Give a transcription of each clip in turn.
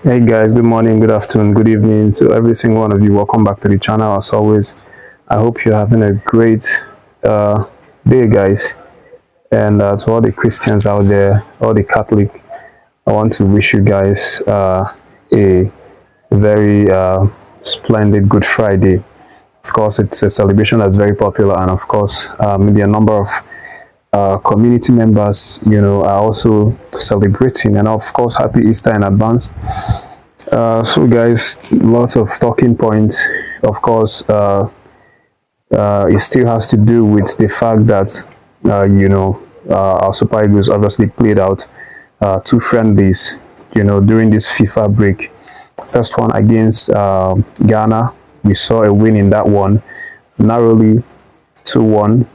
Hey guys, good morning, good afternoon, good evening to every single one of you. Welcome back to the channel as always. I hope you're having a great uh, day, guys. And to all the Christians out there, all the Catholic, I want to wish you guys a very splendid Good Friday. Of course, it's a celebration that's very popular, and of course, maybe a number of community members, are also celebrating, and of course, happy Easter in advance. So, guys, lots of talking points. Of course, it still has to do with the fact that our Super Eagles obviously played out two friendlies, during this FIFA break. First one against Ghana, we saw a win in that one, narrowly 2-1.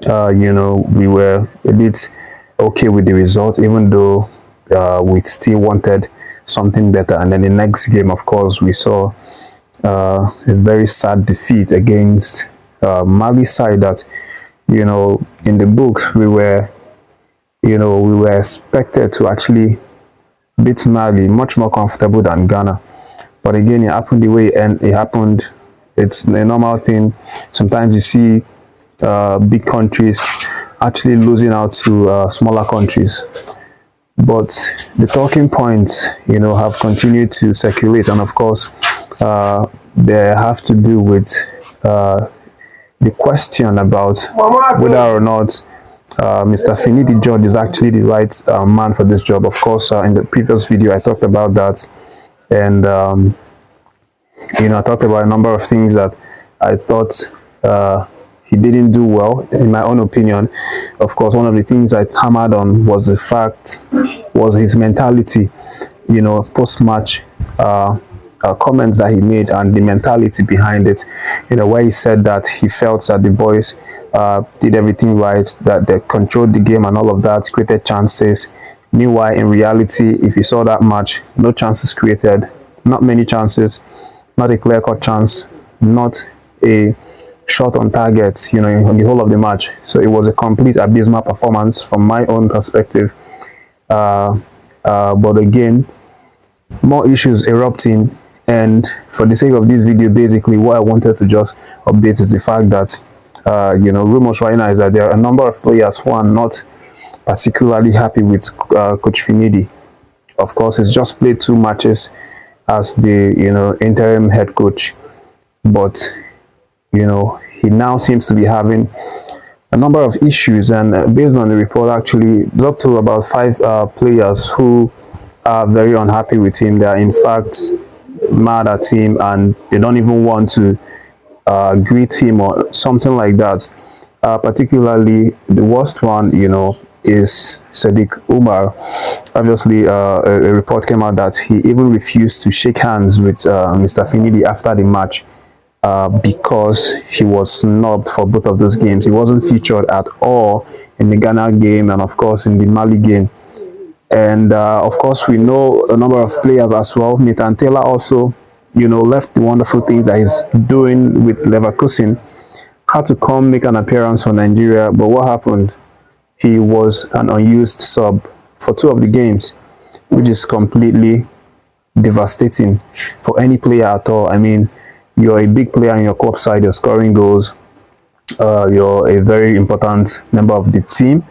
We were a bit okay with the result, even though we still wanted something better. And then the next game, of course, we saw a very sad defeat against Mali side that, in the books, we were expected to actually beat Mali much more comfortable than Ghana. But again, it happened the way it happened. It's a normal thing. Sometimes you see big countries actually losing out to smaller countries, but the talking points have continued to circulate, and of course they have to do with the question about whether or not Mr. Finidi George is actually the right man for this job. Of course, in the previous video I talked about that, and I talked about a number of things that I thought he didn't do well, in my own opinion. Of course, one of the things I hammered on was his mentality, post-match comments that he made, and the mentality behind it, where he said that he felt that the boys did everything right, that they controlled the game and all of that, created chances. Meanwhile, in reality, if you saw that match, no chances created, not many chances, not a clear-cut chance, not a shot on target, in the whole of the match. So it was a complete abysmal performance from my own perspective. But again, more issues erupting, and for the sake of this video, basically what I wanted to just update is the fact that rumors right now is that there are a number of players who are not particularly happy with Coach Finidi. Of course, he's just played 2 matches as the interim head coach, but he now seems to be having a number of issues, and based on the report, actually, it's up to about 5 players who are very unhappy with him. They are in fact mad at him, and they don't even want to greet him or something like that. Particularly, the worst one, is Hafiz Umar. Obviously, a report came out that he even refused to shake hands with Mr. Finidi after the match. Because he was snubbed for both of those games. He wasn't featured at all in the Ghana game, and of course in the Mali game. And of course, we know a number of players as well. Nathan Taylor also, left the wonderful things that he's doing with Leverkusen, had to come make an appearance for Nigeria. But what happened? He was an unused sub for 2 of the games, which is completely devastating for any player at all. I mean, you're a big player in your club side, you're scoring goals, you're a very important member of the team,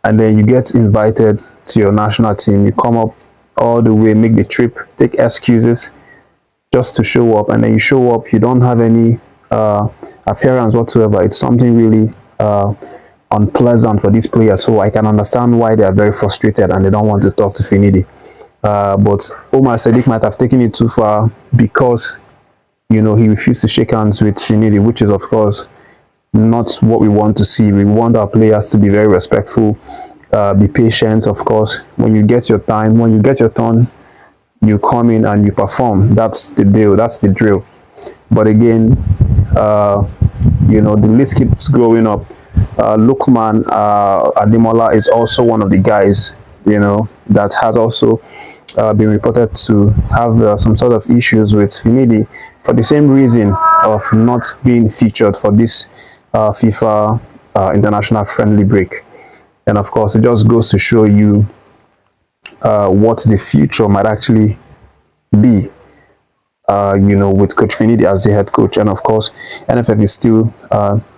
and then you get invited to your national team. You come up all the way, make the trip, take excuses just to show up, and then you show up, you don't have any appearance whatsoever. It's something really unpleasant for these players, so I can understand why they are very frustrated and they don't want to talk to Finidi. But Omar Sadiq might have taken it too far, because he refused to shake hands with Finidi, which is, of course, not what we want to see. We want our players to be very respectful, be patient. Of course, when you get your time, when you get your turn, you come in and you perform. That's the deal. That's the drill. But again, the list keeps growing up. Lookman Ademola is also one of the guys, that has also been reported to have some sort of issues with Finidi for the same reason of not being featured for this FIFA international friendly break. And of course, it just goes to show you what the future might actually be, with Coach Finidi as the head coach. And of course, NFF is still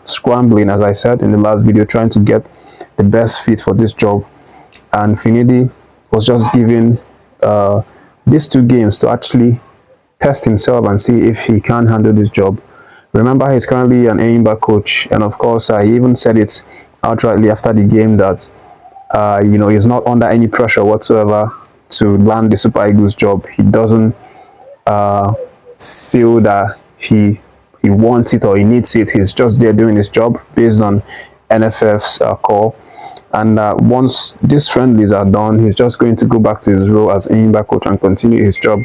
scrambling, as I said in the last video, trying to get the best fit for this job. And Finidi was just given these 2 games to actually test himself and see if he can handle this job. Remember, he's currently an Enyimba coach, and of course, he even said it outrightly after the game that he's not under any pressure whatsoever to land the Super Eagles job. He doesn't feel that he wants it or he needs it. He's just there doing his job based on NFF's call. And once these friendlies are done, he's just going to go back to his role as Enyimba coach and continue his job.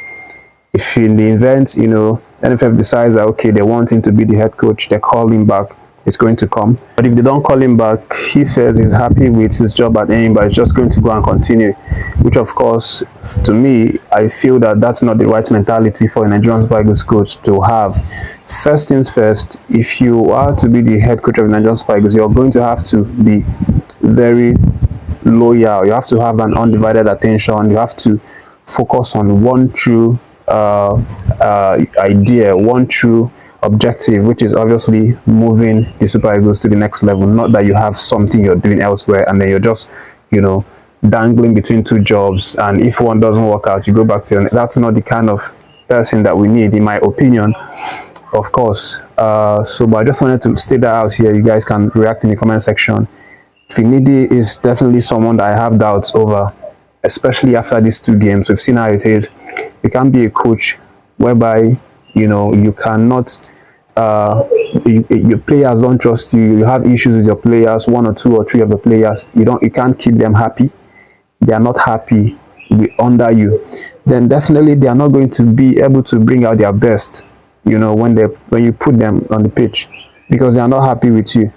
If in the event, NFF decides that, okay, they want him to be the head coach, they call him back, it's going to come. But if they don't call him back, he says he's happy with his job at Enyimba, he's just going to go and continue. Which, of course, to me, I feel that that's not the right mentality for a Nigerian Super Eagles coach to have. First things first, if you are to be the head coach of the Nigerian Super Eagles, you're going to have to be very loyal. You have to have an undivided attention. You have to focus on one true idea, one true objective, which is obviously moving the Super Eagles to the next level. Not that you have something you're doing elsewhere and then you're just dangling between 2 jobs, and if one doesn't work out, you go back to that's not the kind of person that we need, in my opinion, of course. But I just wanted to state that out here. You guys can react in the comment section. Finidi is definitely someone that I have doubts over, especially after these 2 games. We've seen how it is. You can't be a coach whereby you cannot your players don't trust you. You have issues with your players, 1 or 2 or 3 of the players. You can't keep them happy. They are not happy under you. Then definitely they are not going to be able to bring out their best when you put them on the pitch, because they are not happy with you.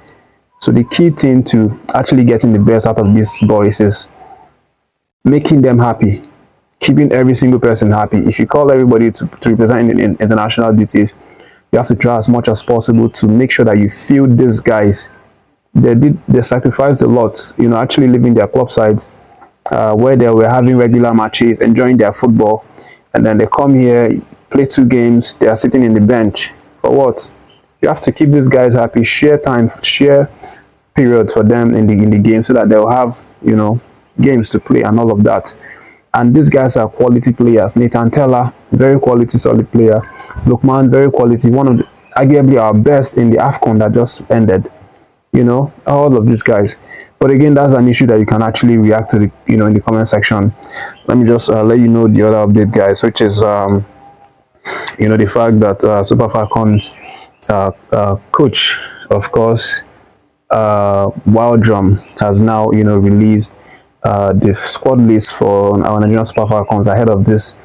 So the key thing to actually getting the best out of these boys is making them happy, keeping every single person happy. If you call everybody to represent in international duties, you have to try as much as possible to make sure that you feel these guys. They sacrificed a lot, actually leaving their club sides where they were having regular matches, enjoying their football, and then they come here, play 2 games, they are sitting in the bench. For what? You have to keep these guys happy, share time, share period for them in the game, so that they'll have games to play and all of that. And these guys are quality players. Nathan Teller, very quality, solid player. Lookman, very quality, one of the, arguably our best in the AFCON that just ended. All of these guys. But again, that's an issue that you can actually react to in the comment section. Let me just let you know the other update, guys, which is the fact that Super Falcons coach, of course, Wildrum, has now released the squad list for our Nigerian Super Falcons ahead of this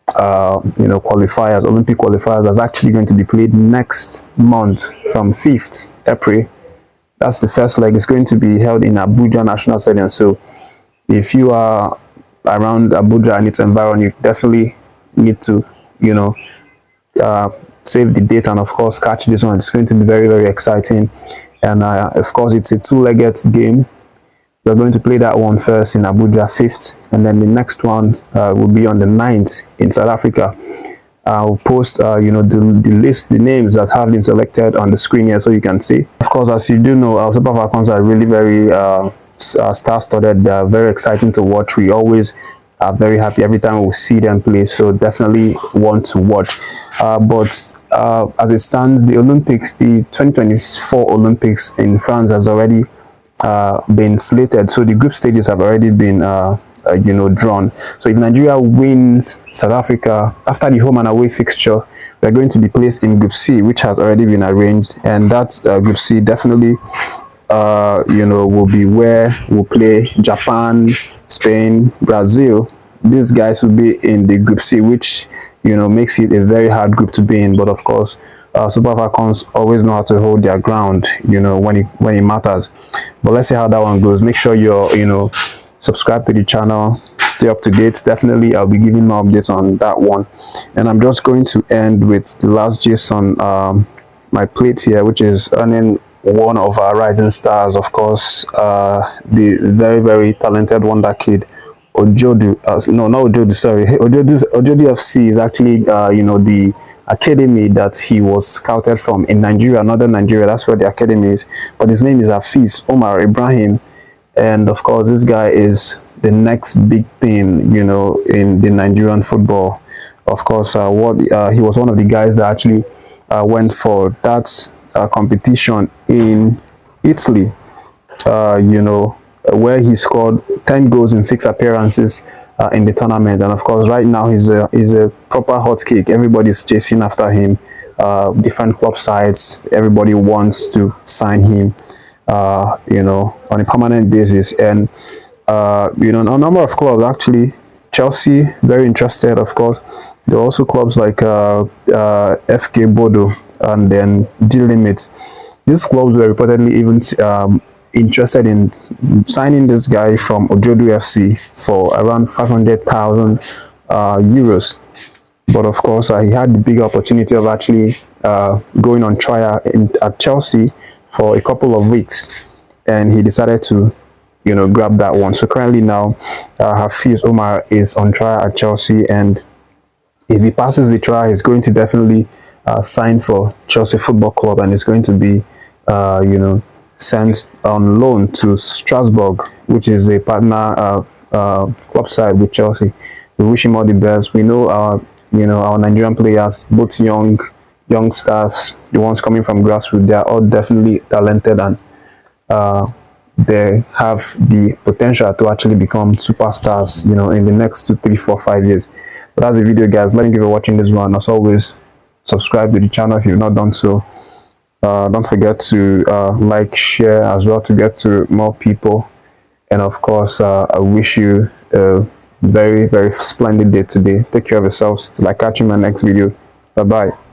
qualifiers, Olympic qualifiers, that's actually going to be played next month from 5th April. That's the first leg. It's going to be held in Abuja National Stadium. So if you are around Abuja and its environment, you definitely need to save the date and of course catch this one. It's going to be very, very exciting. And of course, it's a 2-legged game. We're going to play that one first in Abuja 5th, and then the next one will be on the 9th in South Africa. I'll post the list, the names that have been selected on the screen here so you can see. Of course, as you do know, our Super Falcons are really very star-studded. They are very exciting to watch. We always are very happy every time we see them play, so definitely want to watch. But as it stands, the Olympics, the 2024 Olympics in France has already been slated. So the group stages have already been drawn. So if Nigeria wins South Africa after the home and away fixture, we're going to be placed in Group C, which has already been arranged, and that Group C definitely will be where we'll play Japan, Spain, Brazil. These guys will be in the Group C, which makes it a very hard group to be in. But of course, Super Falcons always know how to hold their ground, when it matters. But let's see how that one goes. Make sure you're subscribe to the channel, stay up to date. Definitely I'll be giving more updates on that one. And I'm just going to end with the last gist on my plate here, which is earning one of our rising stars, of course, the very, very talented wonder kid Ojodu, no, not Ojodu, sorry. Ojodu FC is actually, the academy that he was scouted from in Nigeria, northern Nigeria. That's where the academy is. But his name is Hafiz Umar Ibrahim. And of course, this guy is the next big thing, in the Nigerian football. Of course, he was one of the guys that actually went for that competition in Italy, where he scored 10 goals in 6 appearances in the tournament. And of course, right now he's a proper hot cake. Everybody's chasing after him. Different club sides, everybody wants to sign him, on a permanent basis. And a number of clubs actually. Chelsea very interested, of course. There are also clubs like FK Bodo and then D Limit. These clubs were reportedly even interested in signing this guy from Ojodu FC for around 500,000 euros. But of course, he had the big opportunity of actually going on trial at Chelsea for a couple of weeks, and he decided to grab that one. So currently now, Hafiz Umar is on trial at Chelsea, and if he passes the trial, he's going to definitely sign for Chelsea Football Club, and is going to be sent on loan to Strasbourg, which is a partner club side with Chelsea. We wish him all the best. We know our Nigerian players, both youngsters, the ones coming from grassroots, they are all definitely talented, and they have the potential to actually become superstars, in the next 2, 3, 4, 5 years. But that's the video, guys. Thank you for watching this one. As always, subscribe to the channel if you've not done so. Don't forget to like, share as well to get to more people. And of course, I wish you a very, very splendid day today. Take care of yourselves till I catch you in my next video. Bye bye.